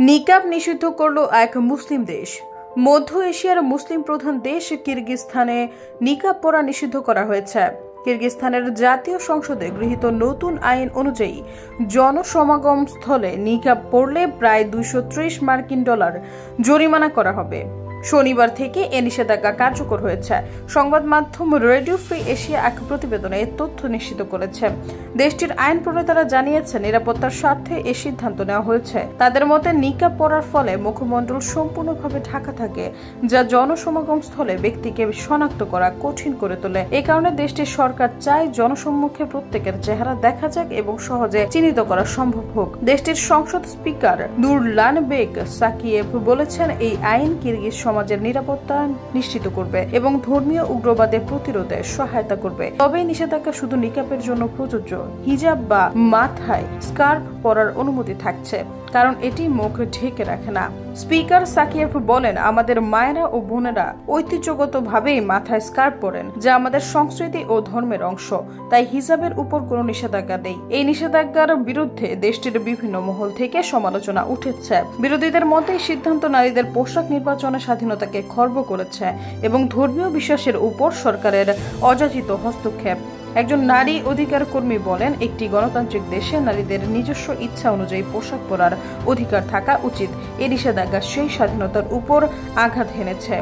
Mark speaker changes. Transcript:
Speaker 1: নিকাব নিষিদ্ধ করল এক মুসলিম দেশ। মধ্য এশিয়ার মুসলিম প্রধান দেশ কিরগিজস্তানে নিকাব পরা নিষিদ্ধ করা হয়েছে। কিরগিজস্তানের জাতীয় সংসদে গৃহীত নতুন আইন অনুযায়ী জনসমাগম স্থলে নিকাব পরলে প্রায় $230 জরিমানা করা হবে। শনিবার থেকে এ নিষেধাজ্ঞা কার্যকর হয়েছে। সংবাদ মাধ্যম রেডিও ফ্রি এশিয়া এক প্রতিবেদনে এ তথ্য নিশ্চিত করেছে। দেশটির আইন প্রণেতারা জানিয়েছেন, নিরাপত্তার স্বার্থে এ সিদ্ধান্ত নেওয়া হয়েছে। তাদের মতে, নিকাব পরার ফলে মুখমণ্ডল সম্পূর্ণভাবে ঢাকা থাকে, যা জনসমাগম স্থলে ব্যক্তিকে শনাক্ত করা কঠিন করে তোলে। এ কারণে দেশটির সরকার চায় জনসম্মুখে প্রত্যেকের চেহারা দেখা যাক এবং সহজে চিহ্নিত করা সম্ভব হোক। দেশটির সংসদ স্পিকার নুরলানবেগ সাকিয়েভ বলেছেন, এই আইন কিরগিজ সমাজের নিরাপত্তা নিশ্চিত করবে এবং ধর্মীয় উগ্রবাদের প্রতিরোধে সহায়তা করবে। তবে নিষেধাজ্ঞা শুধু নিকাবের জন্য প্রযোজ্য। হিজাব বা মাথায় স্কার্ফ পরার অনুমতি থাকছে, কারণ এটি মুখ ঢেকে রাখে না। স্পিকার সাকিয়েভ বলেন, আমাদের মায়েরা ও বোনেরা ঐতিহ্যগতভাবেই মাথায় স্কার্ফ পরেন, যা আমাদের সংস্কৃতি ও ধর্মের অংশ। তাই হিজাবের উপর কোনো নিষেধাজ্ঞা নেই। এই নিষেধাজ্ঞার বিরুদ্ধে দেশটির বিভিন্ন মহল থেকে সমালোচনা উঠেছে। বিরোধীদের মতে সিদ্ধান্ত নারীদের পোশাক নির্বাচনের স্বাধীনতাকে খর্ব করেছে এবং ধর্মীয় বিশ্বাসের উপর সরকারের অযাচিত হস্তক্ষেপ। একজন নারী অধিকার কর্মী বলেন, একটি গণতান্ত্রিক দেশে নারীদের নিজস্ব ইচ্ছা অনুযায়ী পোশাক পরার অধিকার থাকা উচিত। এই নিষেধাজ্ঞা সেই স্বাধীনতার উপর আঘাত হেনেছে।